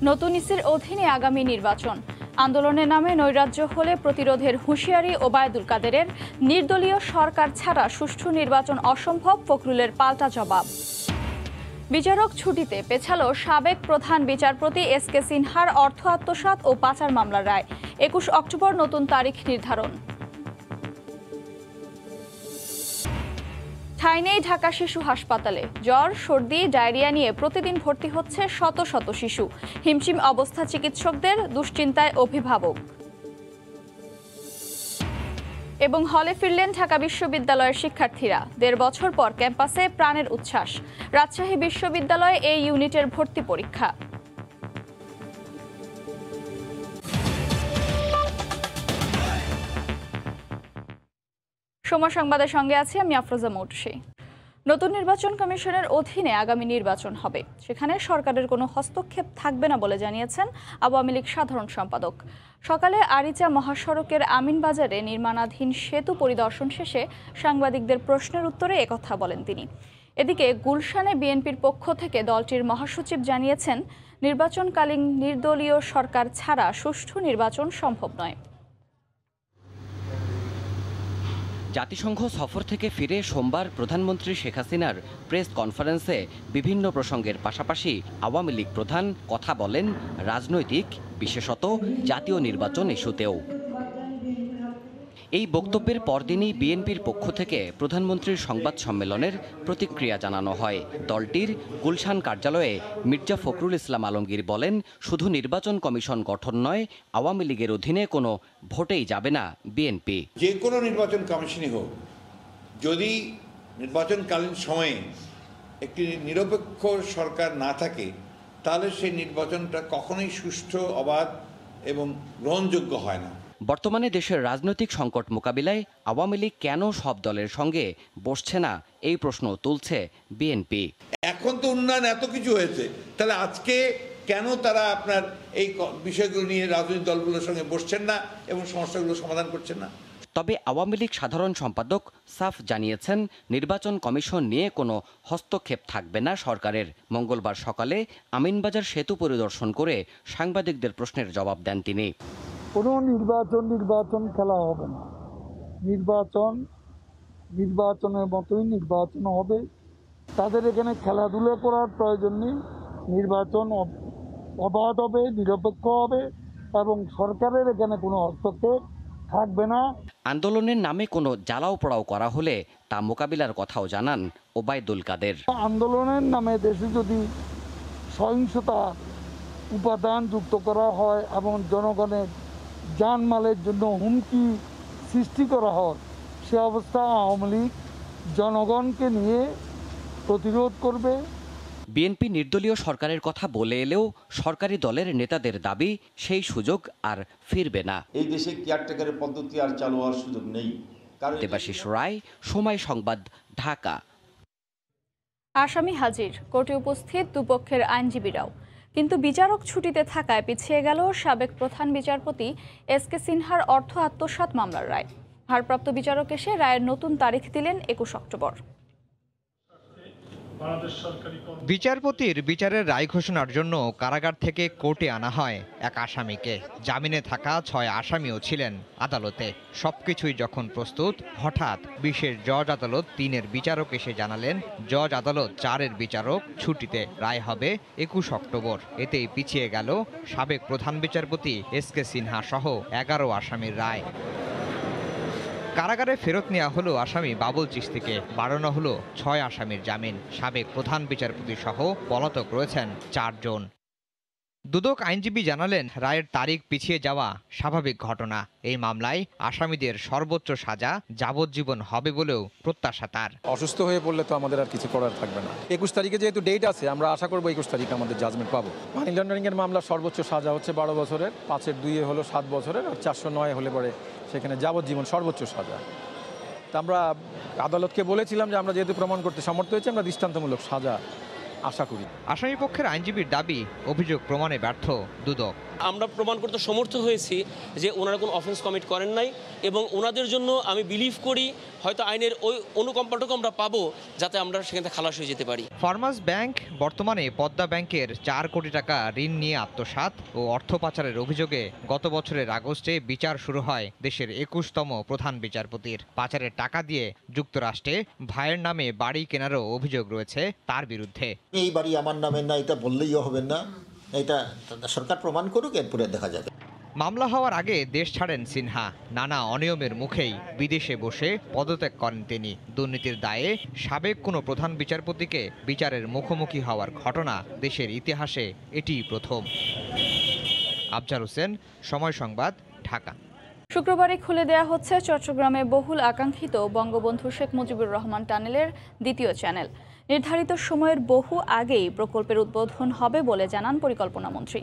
নতুন ইসির অধীনে আগামী নির্বাচন আন্দোলনের নামে নৈরাজ্য হলে প্রতিরোধের হুঁশিয়ারি ওবায়দুল কাদেরের। নির্দলীয় সরকার ছাড়া সুষ্ঠু নির্বাচন অসম্ভব, ফখরুলের পাল্টা জবাব। বিচারক ছুটিতে পেছালো সাবেক প্রধান বিচারপতি এসকে সিনহার অর্থ আত্মসাৎ ও পাচার মামলার রায়। ২১ অক্টোবর নতুন তারিখ নির্ধারণ। ঠাঁই নেই ঢাকা শিশু হাসপাতালে। জ্বর, সর্দি, ডায়রিয়া নিয়ে প্রতিদিন ভর্তি হচ্ছে শত শত শিশু। হিমশিম অবস্থা চিকিৎসকদের, দুশ্চিন্তায় অভিভাবক। এবং হলে ফিরলেন ঢাকা বিশ্ববিদ্যালয়ের শিক্ষার্থীরা। ১.৫ বছর পর ক্যাম্পাসে প্রাণের উচ্ছ্বাস। রাজশাহী বিশ্ববিদ্যালয়ে এই ইউনিটের ভর্তি পরীক্ষা। সময় সংবাদের সঙ্গে আছি আমি আফরোজা মৌটুসী। নতুন নির্বাচন কমিশনের অধীনে আগামী নির্বাচন হবে, সেখানে সরকারের কোনো হস্তক্ষেপ থাকবে না বলে জানিয়েছেন আওয়ামী লীগ সাধারণ সম্পাদক। সকালে আরিচা মহাসড়কের আমিনবাজারে নির্মাণাধীন সেতু পরিদর্শন শেষে সাংবাদিকদের প্রশ্নের উত্তরে একথা বলেন তিনি। এদিকে গুলশানে বিএনপির পক্ষ থেকে দলটির মহাসচিব জানিয়েছেন, নির্বাচনকালীন নির্দলীয় সরকার ছাড়া সুষ্ঠু নির্বাচন সম্ভব নয়। জাতিসংঘ সফর থেকে ফিরে সোমবার প্রধানমন্ত্রী শেখ হাসিনার প্রেস কনফারেন্সে বিভিন্ন প্রসঙ্গের পাশাপাশি আওয়ামী লীগ প্রধান কথা বলেন রাজনৈতিক, বিশেষত জাতীয় নির্বাচন ইস্যুতেও। এই বক্তব্যের পরদিনই বিএনপির পক্ষ থেকে প্রধানমন্ত্রীর সংবাদ সম্মেলনের প্রতিক্রিয়া জানানো হয়। দলটির গুলশান কার্যালয়ে মির্জা ফখরুল ইসলাম আলমগীর বলেন, শুধু নির্বাচন কমিশন গঠন নয়, আওয়ামী লীগের অধীনে কোনো ভোটেই যাবে না বিএনপি। যে কোনো নির্বাচন কমিশনই হোক, যদি নির্বাচনকালীন সময়ে একটি নিরপেক্ষ সরকার না থাকে, তাহলে সেই নির্বাচনটা কখনোই সুষ্ঠু, অবাধ এবং গ্রহণযোগ্য হয় না। বর্তমানে দেশের রাজনৈতিক সংকট মোকাবিলায় আওয়ামী লীগ কেন সব দলের সঙ্গে বসছে না, এই প্রশ্ন তুলছে বিএনপি। এখন তো উন্নয়ন এত কিছু হয়েছে, তাহলে আজকে কেন তারা আপনার এই বিষয়গুলো নিয়ে রাজনৈতিক দলগুলোর সঙ্গে বসছেন না এবং সমস্যাগুলো সমাধান করছেন না? তবে আওয়ামী লীগ সাধারণ সম্পাদক সাফ জানিয়েছেন, নির্বাচন কমিশন নিয়ে কোনো হস্তক্ষেপ থাকবে না সরকারের। মঙ্গলবার সকালে আমিনবাজার সেতু পরিদর্শন করে সাংবাদিকদের প্রশ্নের জবাব দেন তিনি। কোনো নির্বাচন খেলা হবে না। নির্বাচনের মতোই নির্বাচন হবে। তাদের এখানে খেলাধুলা করার প্রয়োজন নেই। নির্বাচন অবাধ হবে, নিরপেক্ষ হবে এবং সরকারের এখানে কোনো হস্তক্ষেপ থাকবে না। আন্দোলনের নামে কোনো জ্বালাও পোড়াও করা হলে তা মোকাবিলার কথাও জানান ওবায়দুল কাদের। আন্দোলনের নামে দেশে যদি সহিংসতা উপাদান যুক্ত করা হয় এবং জনগণের জানমালের জন্য হুমকি সৃষ্টি করা হয়, সে অবস্থা আওয়ামী লীগ জনগণকে নিয়ে প্রতিরোধ করবে। বিএনপি নির্দলীয় সরকারের কথা বলে এলেও সরকারি দলের নেতাদের দাবি, সেই সুযোগ আর ফিরবে না। এই দেশে কেয়ারটেকারের পদ্ধতি আর চালু হওয়ার সুযোগ নেই। দেবাশিস রায়, সময় সংবাদ, ঢাকা। আসামি হাজির, কোর্টে উপস্থিত দুপক্ষের আইনজীবীরাও। কিন্তু বিচারক ছুটিতে থাকায় পিছিয়ে গেল সাবেক প্রধান বিচারপতি এসকে সিনহার অর্থ আত্মসাৎ মামলার রায়। ভারপ্রাপ্ত বিচারক এসে রায়ের নতুন তারিখ দিলেন ২১ অক্টোবর। বিচারপতির বিচারের রায় ঘোষণার জন্য কারাগার থেকে কোর্টে আনা হয় এক আসামিকে। জামিনে থাকা ৬ আসামিও ছিলেন আদালতে। সবকিছুই যখন প্রস্তুত, হঠাৎ বিশেষ জজ আদালত ৩-এর বিচারক এসে জানালেন, জজ আদালত ৪-এর বিচারক ছুটিতে, রায় হবে ২১ অক্টোবর। এতেই পিছিয়ে গেল সাবেক প্রধান বিচারপতি এসকে সিনহা সহ ১১ আসামির রায়। কারাগারে ফেরত নেওয়া হলো আসামি বাবুল চিশতিকে, বাড়ানো হলো ৬ আসামির জামিন। সাবেক প্রধান বিচারপতি সহ পলাতক রয়েছেন ৪ জন। দুদক আইনজীবী জানালেন, রায়ের তারিখ পিছিয়ে যাওয়া স্বাভাবিক ঘটনা। এই মামলায় আসামিদের সর্বোচ্চ সাজা যাবজ্জীবন হবে বলেও প্রত্যাশা তার। অসুস্থ হয়ে পড়লে তো আমাদের আর কিছু করার থাকবে না। ২১ তারিখে যেহেতু ডেট আছে, আমরা আশা করবো ২১ তারিখে আমাদের জাজমেন্ট পাবো। মানি লন্ডারিংয়ের মামলার সর্বোচ্চ সাজা হচ্ছে ১২ বছরের, ৫-এর ২-এ হলো ৭ বছরের, আর ৪০৯ হলে পরে সেখানে যাবজ্জীবন সর্বোচ্চ সাজা। তা আমরা আদালতকে বলেছিলাম যে আমরা যেহেতু প্রমাণ করতে সমর্থ হয়েছি, আমরা দৃষ্টান্তমূলক সাজা আশা করি। আসামি পক্ষের আইনজীবীর দাবি, অভিযোগ প্রমাণে ব্যর্থ দুদক। আমরা প্রমাণ করতে সমর্থ হয়েছি যে ওনারা কোনো অফেন্স কমিট করেন নাই, এবং ওনাদের জন্য আমি বিলিভ করি হয়তো আইনের ওই অনুকম্পাটুকু আমরা পাবো যাতে আমরা সেখান থেকে খালাস হয়ে যেতে পারি। ফার্মার্স ব্যাংক বর্তমানে পদ্মা ব্যাংকের 4 কোটি টাকা ঋণ নিয়ে আত্মসাৎ ও অর্থ পাচারের অভিযোগে গত বছরের আগস্টে বিচার শুরু হয় দেশের 21তম প্রধান বিচারপতির। পাচারের টাকা দিয়ে যুক্তরাষ্ট্রে ভাইয়ের নামে বাড়ি কেনারও অভিযোগ রয়েছে তার বিরুদ্ধে। এই বাড়ি আমার নামে না, এটা বললেইও হবে না, এটা সরকার প্রমাণ করুক, এরপরে দেখা যাবে। মামলা হওয়ার আগে দেশ ছাড়েন সিনহা। নানা অনিয়মের মুখেই বিদেশে বসে পদত্যাগ করেন তিনি। দুর্নীতির দায়ে সাবেক কোনো প্রধান বিচারপতিকে বিচারের মুখোমুখি হওয়ার ঘটনা দেশের ইতিহাসে এটিই প্রথম। আফজার হোসেন, সময় সংবাদ, ঢাকা। শুক্রবারে খুলে দেয়া হচ্ছে চট্টগ্রামে বহুল আকাঙ্ক্ষিত বঙ্গবন্ধু শেখ মুজিবুর রহমান টানেলের দ্বিতীয় চ্যানেল। নির্ধারিত সময়ের বহু আগেই প্রকল্পের উদ্বোধন হবে বলে জানান পরিকল্পনামন্ত্রী।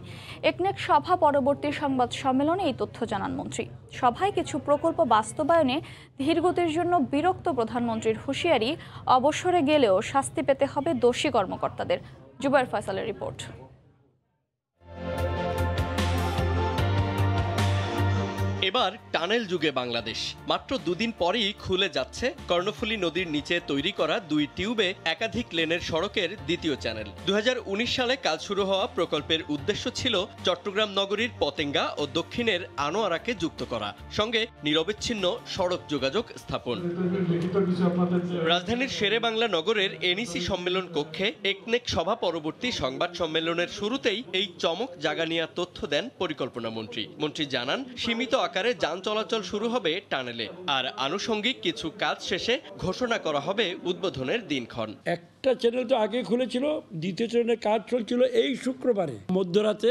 একনেক সভা পরবর্তী সংবাদ সম্মেলনে এই তথ্য জানান মন্ত্রী। সভায় কিছু প্রকল্প বাস্তবায়নে ধীরগতির জন্য বিরক্ত প্রধানমন্ত্রীর হুঁশিয়ারি, অবসরে গেলেও শাস্তি পেতে হবে দোষী কর্মকর্তাদের। জুবায়ের ফয়সালের রিপোর্ট। এবার টানেল যুগে বাংলাদেশ। মাত্র দুদিন পরেই খুলে যাচ্ছে কর্ণফুলী নদীর নিচে তৈরি করা 2 টিউবে একাধিক লেনের সড়কের দ্বিতীয় চ্যানেল। 2019 সালে কাজ শুরু হওয়া প্রকল্পের উদ্দেশ্য ছিল চট্টগ্রাম নগরীর পতেঙ্গা ও দক্ষিণের আনোয়ারাকে যুক্ত করা, সঙ্গে নিরবিচ্ছিন্ন সড়ক যোগাযোগ স্থাপন। রাজধানীর শেরেবাংলা নগরের এনইসি সম্মেলন কক্ষে একনেক সভা পরবর্তী সংবাদ সম্মেলনের শুরুতেই এই চমক জাগানিয়া তথ্য দেন পরিকল্পনামন্ত্রী। মন্ত্রী জানান, সীমিত আকারে যান চলাচল শুরু হবে টানেলে, আর আনুষঙ্গিক কিছু কাজ শেষে ঘোষণা করা হবে উদ্বোধনের দিনক্ষণ। একটা চ্যানেল তো আগে খুলেছিল, দ্বিতীয় চ্যানেলের কাজ চলছিল এই শুক্রবারে মধ্যরাতে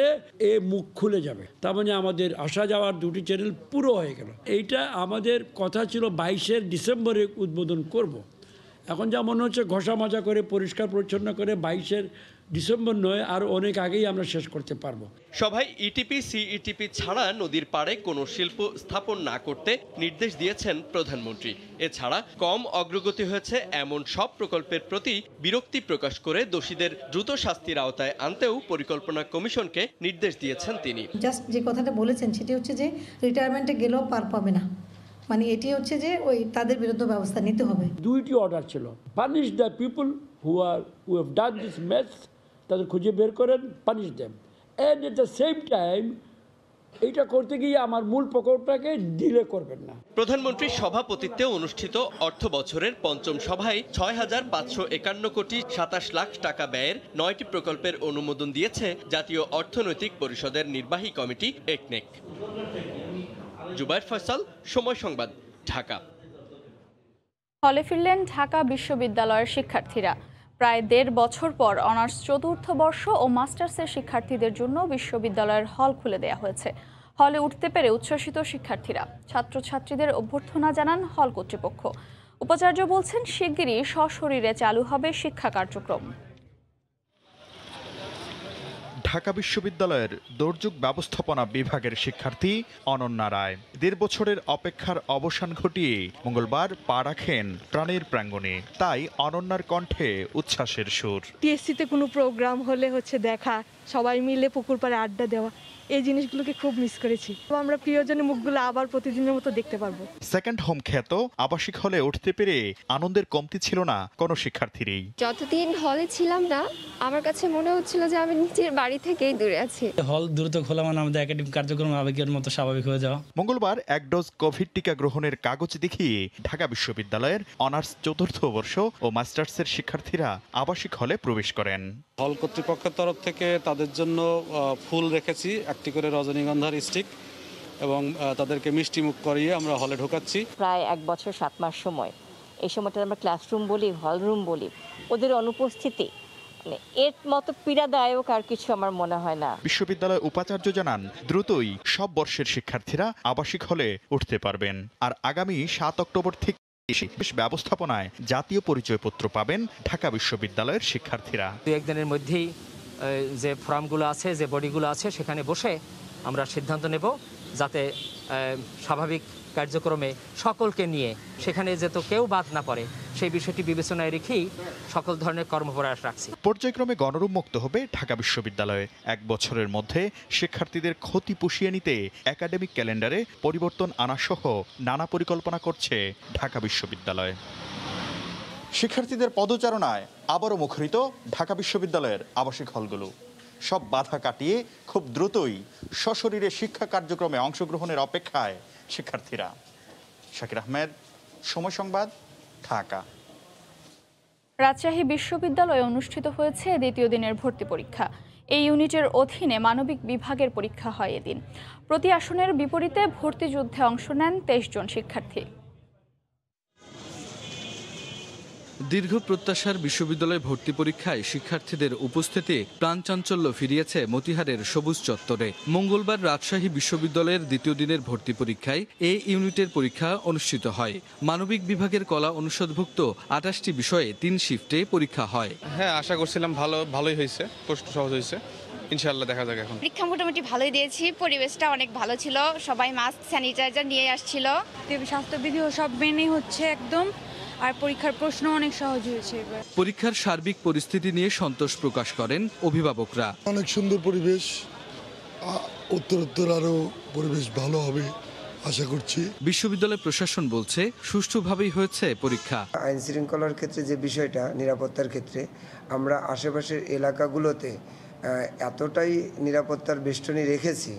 এ মুখ খুলে যাবে। তার মানে আমাদের আসা যাওয়ার 2টি চ্যানেল পুরো হয়ে গেল। এইটা আমাদের কথা ছিল 22 ডিসেম্বরে উদ্বোধন করব। এখন যা মনে হচ্ছে ঘষা মাজা করে পরিষ্কার পরিচ্ছন্ন করে 22 ডিসেম্বর নয়, আর অনেক আগেই আমরা শেষ করতে পারবো। সভায় ইটিপি সিইটিপি ছাড়া নদীর পাড়ে কোনো শিল্প স্থাপন না করতে নির্দেশ দিয়েছেন প্রধানমন্ত্রী। এছাড়া কম অগ্রগতি হয়েছে এমন সব প্রকল্পের প্রতি বিরক্তি প্রকাশ করে দোষীদের দ্রুত শাস্তির আওতায় আনতেও পরিকল্পনা কমিশনকে নির্দেশ দিয়েছেন তিনি। জাস্ট যে কথাটা বলেছেন সেটি হচ্ছে যে রিটায়ারমেন্টে গেলেও পার পাবে না, মানে এটি হচ্ছে যে ওই তাদের বিরুদ্ধে ব্যবস্থা নিতে হবে। 2টি অর্ডার ছিল, punish the people who have done this mace, তাদের খুঁজে বের করেন, punish them, and at the same time এইটা করতে গিয়ে আমার মূল প্রকল্পটাকে ডিলে করবেন না। প্রধানমন্ত্রীর সভাপতিত্বে অনুষ্ঠিত অর্থ বছরের পঞ্চম সভায় 6,551 কোটি 27 লাখ টাকা ব্যয়ের 9টি প্রকল্পের অনুমোদন দিয়েছে জাতীয় অর্থনৈতিক পরিষদের নির্বাহী কমিটি একনেক। জুবায়ের ফয়সাল, সময় সংবাদ, ঢাকা। হলে ফিরলেন ঢাকা বিশ্ববিদ্যালয়ের শিক্ষার্থীরা। প্রায় 1.5 বছর পর অনার্স চতুর্থ বর্ষ ও মাস্টার্সের শিক্ষার্থীদের জন্য বিশ্ববিদ্যালয়ের হল খুলে দেওয়া হয়েছে। হলে উঠতে পেরে উচ্ছ্বসিত শিক্ষার্থীরা। ছাত্রছাত্রীদের অভ্যর্থনা জানান হল কর্তৃপক্ষ। উপাচার্য বলছেন, শিগগিরই সশরীরে চালু হবে শিক্ষা কার্যক্রম। ঢাকা বিশ্ববিদ্যালয়ের দুর্যোগ ব্যবস্থাপনা বিভাগের শিক্ষার্থী অনন্যা রায় 1.5 বছরের অপেক্ষার অবসান ঘটিয়ে মঙ্গলবার পা রাখেন প্রাণের প্রাঙ্গণে। তাই অনন্যার কণ্ঠে উচ্ছ্বাসের সুর। টিএসসিতে কোনো প্রোগ্রাম হলে দেখা, সবাই মিলে পুকুর পাড়ে আড্ডা দেওয়া, এই জিনিসগুলোকে খুব মিস করেছি। আমরা প্রিয়জনের মুখগুলো আবার প্রতিদিনের মতো দেখতে পারবো। সেকেন্ড হোম খ্যাত আবাসিক হলে উঠতে পেরে আনন্দের কমতি ছিল না কোনো শিক্ষার্থীরই। যতদিন হলে ছিলাম না, আমার কাছে মনে হচ্ছিল যে আমি নিজের বাড়ি থেকেই দূরে আছি। হল দ্রুত খোলা মানে আমাদের একাডেমিক কার্যক্রম আবেগের মতো স্বাভাবিক হয়ে যাওয়া। মঙ্গলবার 1 ডোজ কোভিড টিকা গ্রহণের কাগজ দেখিয়ে ঢাকা বিশ্ববিদ্যালয়ের অনার্স চতুর্থ বর্ষ ও মাস্টার্সের শিক্ষার্থীরা আবাসিক হলে প্রবেশ করেন। হল কর্তৃপক্ষের তরফ থেকে তাদের জন্য ফুল রেখেছি, একটি করে রজনীগন্ধার স্টিক, এবং তাদেরকে মিষ্টি মুখ করিয়ে আমরা হলে ঢোকাচ্ছি। প্রায় 1 বছর 7 মাস সময়, এই সময়টা আমরা ক্লাসরুম বলি, হলরুম বলি, ওদের অনুপস্থিতি এর মতো পীড়াদায়ক আর কিছু আমার মনে হয় না। বিশ্ববিদ্যালয় উপাচার্য জানান, দ্রুতই সব বর্ষের শিক্ষার্থীরা আবাসিক হলে উঠতে পারবেন। আর আগামী 7 অক্টোবর থেকে ব্যবস্থাপনায় জাতীয় পরিচয়পত্র পাবেন ঢাকা বিশ্ববিদ্যালয়ের শিক্ষার্থীরা। 2-1 দিনের মধ্যেই যে ফর্মগুলো আছে, যে বডিগুলো আছে, সেখানে বসে আমরা সিদ্ধান্ত নেব যাতে স্বাভাবিক কার্যক্রমে সকলকে নিয়ে সেখানে যেন কেউ বাদ না পড়ে সেই বিষয়টি বিবেচনায় রেখেই সকল ধরনের কর্মপ্রয়াস রাখছি। পর্যায়ক্রমে গণরুন্মুক্ত হবে ঢাকা বিশ্ববিদ্যালয়। 1 বছরের মধ্যে শিক্ষার্থীদের ক্ষতি পুষিয়ে নিতে একাডেমিক ক্যালেন্ডারে পরিবর্তন আনা সহ নানা পরিকল্পনা করছে ঢাকা বিশ্ববিদ্যালয়। শিক্ষার্থীদের পদচারণায় আবারও মুখরিত ঢাকা বিশ্ববিদ্যালয়ের আবাসিক হলগুলো। সব বাধা কাটিয়ে খুব দ্রুতই সশরীরে শিক্ষা কার্যক্রমে অংশগ্রহণের অপেক্ষায় শিক্ষার্থীরা। শাকির আহমেদ, সময় সংবাদ, ঢাকা। রাজশাহী বিশ্ববিদ্যালয়ে অনুষ্ঠিত হয়েছে দ্বিতীয় দিনের ভর্তি পরীক্ষা। এই ইউনিটের অধীনে মানবিক বিভাগের পরীক্ষা হয় এদিন। প্রতি আসনের বিপরীতে ভর্তি যুদ্ধে অংশ নেন 23 জন শিক্ষার্থী। দীর্ঘ প্রত্যাশার বিশ্ববিদ্যালয় ভর্তি পরীক্ষায় শিক্ষার্থীদের উপস্থিতি প্রাণচাঞ্চল্য ফিরিয়েছে মতিহারের সবুজ চত্বরে। মঙ্গলবার রাজশাহী বিশ্ববিদ্যালয়ের দ্বিতীয় দিনের ভর্তি পরীক্ষায় এ ইউনিটের পরীক্ষা অনুষ্ঠিত হয়। মানবিক বিভাগের কলা অনুষদভুক্ত 28টি বিষয়ে 3 শিফটে পরীক্ষা হয়। হ্যাঁ, আশা করছিলাম ভালোই হয়েছে, প্রশ্ন সহজ হয়েছে, ইনশাআল্লাহ দেখা যাক। এখন পরীক্ষা মোটামুটি ভালোই দিয়েছি, পরিবেশটা অনেক ভালো ছিল, সবাই মাস্ক স্যানিটাইজার নিয়ে আসছিল, স্বাস্থ্যবিধিও সব মেনে হচ্ছে একদম, আর পরীক্ষার প্রশ্ন অনেক সহজ হয়েছে। পরীক্ষার সার্বিক পরিস্থিতি নিয়ে সন্তোষ প্রকাশ করেন অভিভাবকরা। অনেক সুন্দর পরিবেশ, উত্তরোত্তর আরো পরিবেশ ভালো হবে আশা করছি। বিশ্ববিদ্যালয় প্রশাসন বলছে সুষ্ঠুভাবেই হয়েছে পরীক্ষা। আইন শৃঙ্খলার ক্ষেত্রে যে বিষয়টা, নিরাপত্তার ক্ষেত্রে আমরা আশেপাশের এলাকাগুলোতে এতটাই নিরাপত্তার বেষ্টনী রেখেছি,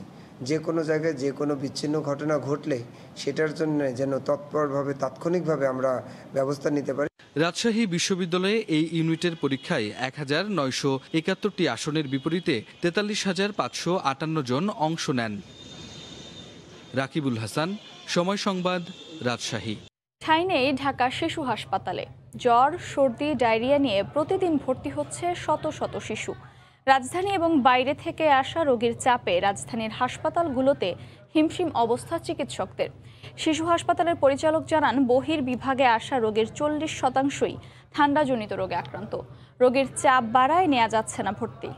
যে কোনো জায়গায় যে কোনো বিচ্ছিন্ন ঘটনা ঘটলে সেটার জন্য যেন তৎপরভাবে তাৎক্ষণিকভাবে আমরা ব্যবস্থা নিতে পারি। রাজশাহী বিশ্ববিদ্যালয়ে এই ইউনিটের পরীক্ষায় 1971টি আসনের বিপরীতে 43,558 জন অংশ নেন। রাকিবুল হাসান, সময় সংবাদ, রাজশাহী। ঠাঁই নেই ঢাকা শিশু হাসপাতালে। জ্বর, সর্দি, ডায়রিয়া নিয়ে প্রতিদিন ভর্তি হচ্ছে শত শত শিশু। রাজধানী এবং বাইরে থেকে আসা রোগীর চাপে রাজধানীর হাসপাতালগুলোতে হিমশিম অবস্থা চিকিৎসকদের। শিশু হাসপাতালের পরিচালক জানান, বহির্বিভাগে আসা রোগীর 40%ই ঠান্ডাজনিত রোগে আক্রান্ত। রোগীর চাপ বাড়ায় নেওয়া যাচ্ছে না ভর্তি।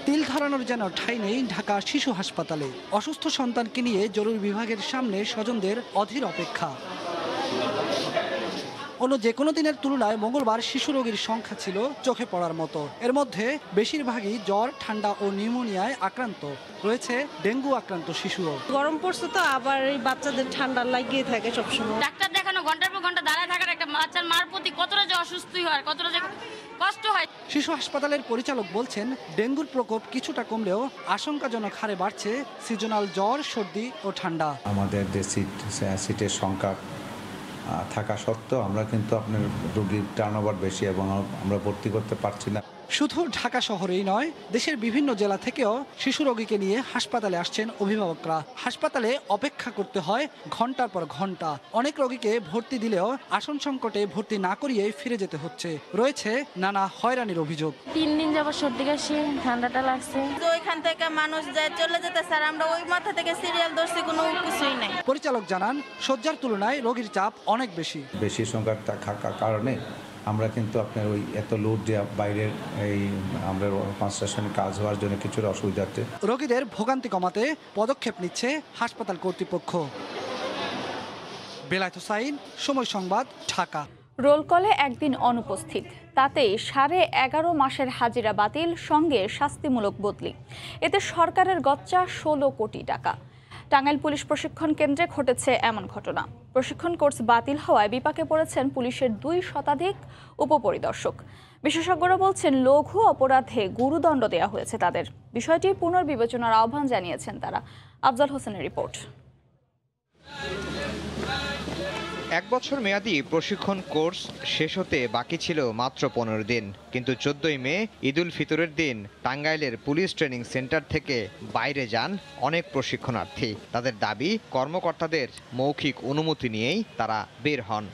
তিল ধারানোর যেন ঠাঁই নেই ঢাকা শিশু হাসপাতালে। অসুস্থ সন্তানকে নিয়ে জরুরি বিভাগের সামনে স্বজনদের অধীর অপেক্ষা। অন্য যে কোনো দিনের তুলনায় মঙ্গলবার শিশু রোগীর সংখ্যা ছিল চোখে পড়ার মতো। এর মধ্যে বেশিরভাগই জ্বর, ঠান্ডা ও নিউমোনিয়ায় আক্রান্ত। রয়েছে ডেঙ্গু আক্রান্ত শিশুও। গরম পড়ছে তো, আবার এই বাচ্চাদের ঠান্ডা লাগিয়ে থাকে সবসময়। ডাক্তার দেখানো ঘন্টার পর ঘন্টা দাঁড়ায় থাকার একটা বাচ্চার মার প্রতি কতটা যে অসুস্থই হয়, কতটা যে কষ্ট হয়। শিশু হাসপাতালের পরিচালক বলছেন, ডেঙ্গুর প্রকোপ কিছুটা কমলেও আশঙ্কাজনক হারে বাড়ছে সিজনাল জ্বর, সর্দি ও ঠান্ডা। আমাদের যে সিটের সংখ্যা থাকা সত্ত্বেও আমরা কিন্তু আপনার রোগীর টার্নওভার বেশি এবং আমরা ভর্তি করতে পারছি না। শুধু ঢাকা শহরেই নয়, দেশের বিভিন্ন জেলা থেকেও শিশু রোগীকে নিয়ে হাসপাতালে আসছেন অভিভাবকরা। হাসপাতালে অপেক্ষা করতে হয় ঘন্টার পর ঘন্টা। অনেক রোগীকে ভর্তি দিলেও আসন সংকটে ভর্তি না করিয়ে ফিরে যেতে হচ্ছে। রয়েছে নানা হয়রানির অভিযোগ। 3 দিন যাবত সর্দি কাশি, ঠান্ডাটা লাগছে। তো ওইখান থেকে মানুষ যায় চলে যেতে স্যার, আমরা ওই মাথা থেকে সিরিয়াল ধরছি, কোনো কিছুই নাই। পরিচালক জানান, শয্যার তুলনায় রোগীর চাপ অনেক বেশি। বেশি সংখ্যা থাকার কারণে আমরা কিন্তু আপনার ওই এত লোড দিয়ে বাইরের এই আমরা কনস্ট্রাকশনের কাজ হওয়ার জন্য কিছুটা অসুবিধা হচ্ছে। রোগীদের ভোগান্তি কমাতে পদক্ষেপ নিচ্ছে হাসপাতাল কর্তৃপক্ষ। বেলায়েত হোসাইন, সময় সংবাদ, ঢাকা। রোল কলে একদিন অনুপস্থিত, তাতেই 11.5 মাসের হাজিরা বাতিল, সঙ্গে শাস্তিমূলক বদলি। এতে সরকারের গচ্চা 16 কোটি টাকা। টাঙ্গাইল পুলিশ প্রশিক্ষণ কেন্দ্রে ঘটেছে এমন ঘটনা। প্রশিক্ষণ কোর্স বাতিল হওয়ায় বিপাকে পড়েছেন পুলিশের 2 শতাধিক উপপরিদর্শক। বিশেষজ্ঞরা বলছেন, লঘু অপরাধে গুরুদণ্ড দেওয়া হয়েছে তাদের। বিষয়টি পুনর্বিবেচনার আহ্বান জানিয়েছেন তারা। আফজাল হোসেনের রিপোর্ট। 1 বছর মেয়াদী প্রশিক্ষণ কোর্স শেষ হতে বাকি ছিল মাত্র 15 দিন। কিন্তু 14ই মে ঈদুল ফিতরের দিন টাঙ্গাইলের পুলিশ ট্রেনিং সেন্টার থেকে বাইরে যান অনেক প্রশিক্ষণার্থী। তাদের দাবি, কর্মকর্তাদের মৌখিক অনুমতি নিয়েই তারা বের হন।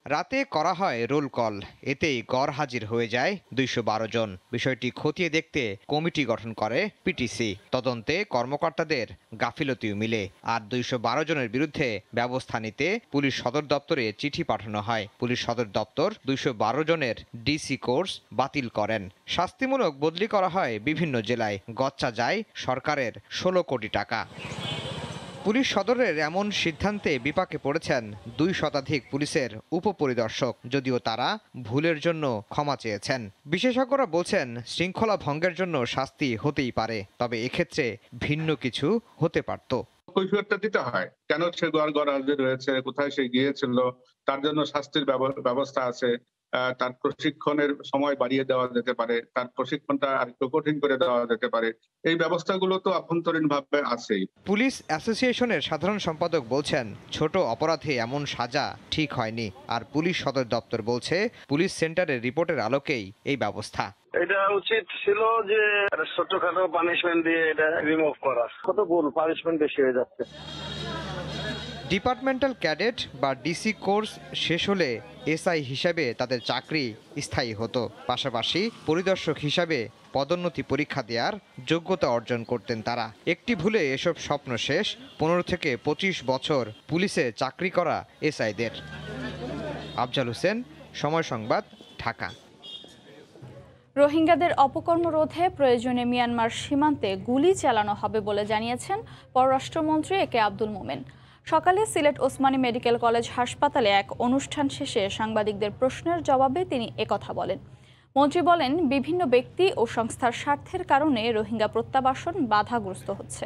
রাতে করা হয় রোল কল, এতেই গড় হাজির হয়ে যায় 212 জন। বিষয়টি খতিয়ে দেখতে কমিটি গঠন করে পিটিসি। তদন্তে কর্মকর্তাদের গাফিলতিও মিলে, আর 212 জনের বিরুদ্ধে ব্যবস্থা নিতে পুলিশ সদর দপ্তরে চিঠি পাঠানো হয়। পুলিশ সদর দপ্তর 212 জনের ডিসি কোর্স বাতিল করেন। শাস্তিমূলক বদলি করা হয় বিভিন্ন জেলায়। গচ্চা যায় সরকারের 16 কোটি টাকা। পুলিশ সদরের এমন সিদ্ধান্তে বিপাকে পড়েছেন 2 শতাধিক পুলিশের উপপরিদর্শক, যদিও তারা ভুলের জন্য ক্ষমা চেয়েছেন। বিশেষজ্ঞরা বলছেন শৃঙ্খলা ভঙ্গের জন্য শাস্তি হতেই পারে, তবে এক্ষেত্রে ভিন্ন কিছু হতে পারত। কৈফিয়তটা দিতে হয়, কেন সে গড় হাজির হয়েছে, কোথায় সে গিয়েছিল, তার জন্য শাস্তির ব্যবস্থা আছে। তার প্রশিক্ষণের সময় বাড়িয়ে দেওয়া যেতে পারে, তার প্রশিক্ষণটা আরেকটু কঠিন করে দেওয়া যেতে পারে। এই ব্যবস্থাগুলো তো আভ্যন্তরীণভাবে আছেই। পুলিশ অ্যাসোসিয়েশনের সাধারণ সম্পাদক বলছেন ছোট অপরাধে এমন সাজা ঠিক হয়নি, আর পুলিশ সদর দপ্তর বলছে পুলিশ সেন্টারের রিপোর্টের আলোকেই এই ব্যবস্থা। এটা উচিত ছিল যে ছোটখাটো পানিশমেন্ট দিয়ে এটা রিমুভ করা। কত ভুল, পানিশমেন্ট বেশি হয়ে যাচ্ছে। ডিপার্টমেন্টাল ক্যাডেট বা ডিসি কোর্স শেষ হলে এসআই হিসাবে তাদের চাকরি স্থায়ী হতো। পাশাপাশি পরিদর্শক হিসাবে পদোন্নতি পরীক্ষা দেওয়ার যোগ্যতা অর্জন করতেন তারা। একটি ভুলে এসব স্বপ্ন শেষ 15 থেকে 25 বছর পুলিশে চাকরি করা এসআইদের। আফজাল হোসেন, সময় সংবাদ, ঢাকা। রোহিঙ্গাদের অপকর্ম রোধে প্রয়োজনে মিয়ানমার সীমান্তে গুলি চালানো হবে বলে জানিয়েছেন পররাষ্ট্রমন্ত্রী একে আব্দুল মোমেন। সকালে সিলেট ওসমানী মেডিকেল কলেজ হাসপাতালে এক অনুষ্ঠান শেষে সাংবাদিকদের প্রশ্নের জবাবে তিনি একথা বলেন। মন্ত্রী বলেন, বিভিন্ন ব্যক্তি ও সংস্থার স্বার্থের কারণে রোহিঙ্গা প্রত্যাবাসন বাধাগ্রস্ত হচ্ছে।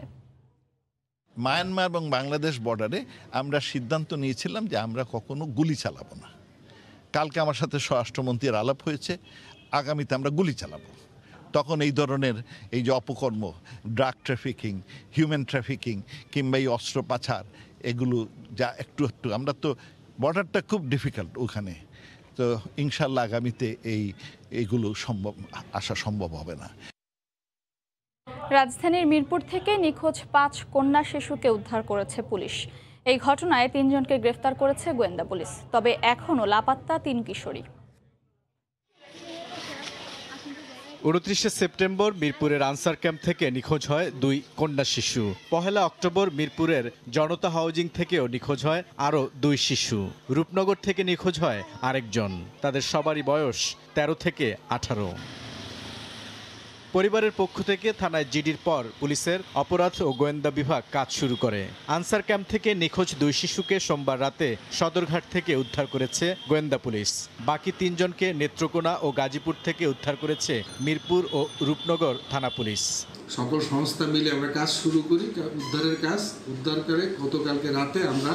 মায়ানমার এবং বাংলাদেশ বর্ডারে আমরা সিদ্ধান্ত নিয়েছিলাম যে আমরা কখনো গুলি চালাবো না। কালকে আমার সাথে স্বরাষ্ট্রমন্ত্রীর আলাপ হয়েছে, আগামীতে আমরা গুলি চালাবো। তখন এই ধরনের এই যে অপকর্ম, ড্রাগ ট্রাফিকিং, হিউম্যান ট্রাফিকিং কিংবা এই অস্ত্র পাচার, এগুলো যা একটু আমরা তো বর্ডারটা খুব ডিফিকাল্ট ওখানে, তো ইনশাল্লাহ আগামীতে এইগুলো আসা সম্ভব হবে না। রাজধানীর মিরপুর থেকে নিখোঁজ 5 কন্যা শিশুকে উদ্ধার করেছে পুলিশ। এই ঘটনায় 3 জনকে গ্রেফতার করেছে গোয়েন্দা পুলিশ, তবে এখনও লাপাত্তা 3 কিশোরী। 29 সেপ্টেম্বর মিরপুরের আনসার ক্যাম্প থেকে নিখোঁজ হয় 2 কন্যা শিশু। 1 অক্টোবর মিরপুরের জনতা হাউজিং থেকেও নিখোঁজ হয় আরও 2 শিশু। রূপনগর থেকে নিখোঁজ হয় আরেকজন। তাদের সবারই বয়স 13 থেকে 18। পরিবারের পক্ষ থেকে থানায় জিডির পর পুলিশের অপরাধ ও গোয়েন্দা বিভাগ কাজ শুরু করে। আনসার ক্যাম্প থেকে নিখোঁজ 2 শিশুকে সোমবার রাতে সদরঘাট থেকে উদ্ধার করেছে গোয়েন্দা পুলিশ। বাকি 3 জনকে নেত্রকোনা ও গাজীপুর থেকে উদ্ধার করেছে মিরপুর ও রূপনগর থানা পুলিশ। সকল সংস্থা মিলে আমরা কাজ শুরু করি, উদ্ধারের কাজ। উদ্ধার করে গতকালকে রাতে আমরা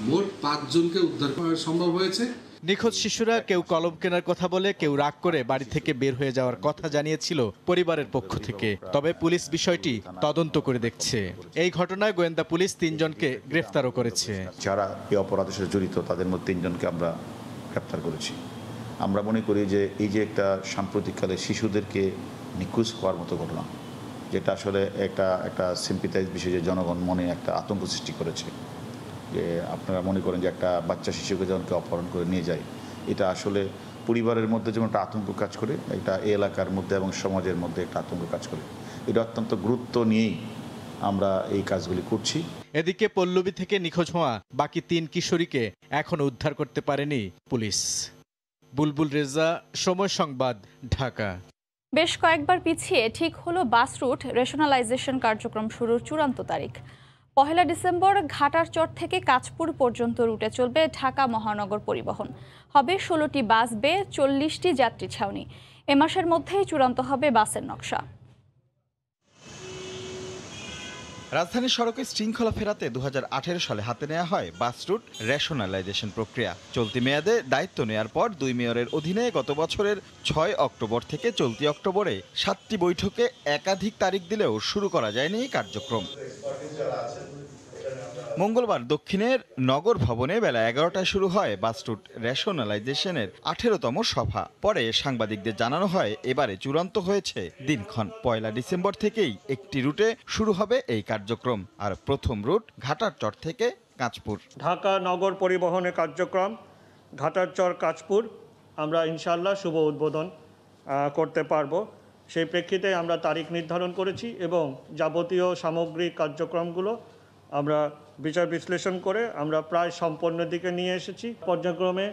মোট 5 জনকে উদ্ধার করা সম্ভব হয়েছে। নিখোঁজ শিশুরা কেউ কলম কেনার কথা বলে, কেউ রাগ করে বাড়ি থেকে বের হয়ে যাওয়ার কথা জানিয়েছিল পরিবারের পক্ষ থেকে। তবে পুলিশ বিষয়টি তদন্ত করে দেখছে। এই ঘটনায় গোয়েন্দা পুলিশ 3 জনকে গ্রেফতারও করেছে। যারা এই অপরাধের সাথে জড়িত তাদের মধ্যে 3 জনকে আমরা গ্রেফতার করেছি। আমরা মনে করি যে এই যে একটা সাম্প্রতিককালে শিশুদেরকে নিখোঁজ হওয়ার মতো ঘটনা, যেটা আসলে একটা সিম্পিথাইজ বিষয়, যে জনগণ মনে একটা আতঙ্ক সৃষ্টি করেছে। যে আপনারা মনে করেন যে একটা বাচ্চা শিশুকে যখন কেউ অপহরণ করে নিয়ে যায়, এটা আসলে পরিবারের মধ্যে যেমন একটা আতঙ্ক কাজ করে, এটা এলাকার মধ্যে এবং সমাজের মধ্যে একটা আতঙ্ক কাজ করে। এটা অত্যন্ত গুরুত্ব নিয়েই আমরা এই কাজগুলি করছি। এদিকে পল্লবী থেকে নিখোঁজ হওয়া বাকি 3 কিশোরীকে এখনো উদ্ধার করতে পারেনি পুলিশ। বুলবুল রেজা, সময় সংবাদ, ঢাকা। বেশ কয়েকবার পিছিয়ে ঠিক হলো বাস রুট রেশনালাইজেশন কার্যক্রম শুরুর চূড়ান্ত তারিখ। 1 ডিসেম্বর ঘাটারচর থেকে কাঁচপুর পর্যন্ত রুটে চলবে ঢাকা মহানগর পরিবহন। হবে 16টি বাস বে, 40টি যাত্রী ছাউনি। এ মাসের মধ্যেই চূড়ান্ত হবে বাসের নকশা। রাজধানীর সড়কে শৃঙ্খলা ফেরাতে 2018 সালে হাতে নেওয়া হয় বাস রুট রেশনালাইজেশন প্রক্রিয়া। চলতি মেয়াদে দায়িত্ব নেয়ার পর 2 মেয়রের অধীনে গত বছরের 6 অক্টোবর থেকে চলতি অক্টোবরে 7টি বৈঠকে একাধিক তারিখ দিলেও শুরু করা যায়নি কার্যক্রম। মঙ্গলবার দক্ষিণের নগর ভবনে বেলা 11টায় শুরু হয় বাস রুট রেশনালাইজেশনের 18তম সভা। পরে সাংবাদিকদের জানানো হয় এবারে চূড়ান্ত হয়েছে দিনক্ষণ। 1 ডিসেম্বর থেকেই একটি রুটে শুরু হবে এই কার্যক্রম। আর প্রথম রুট ঘাটারচর থেকে কাঁচপুর। ঢাকা নগর পরিবহনের কার্যক্রম ঘাটারচর কাঁচপুর আমরা ইনশাআল্লাহ শুভ উদ্বোধন করতে পারবো। সেই প্রেক্ষিতে আমরা তারিখ নির্ধারণ করেছি এবং যাবতীয় সামগ্রিক কার্যক্রমগুলো আমরা বিচার বিশ্লেষণ করে আমরা প্রায় সম্পন্নের দিকে নিয়ে এসেছি। পর্যায়ক্রমে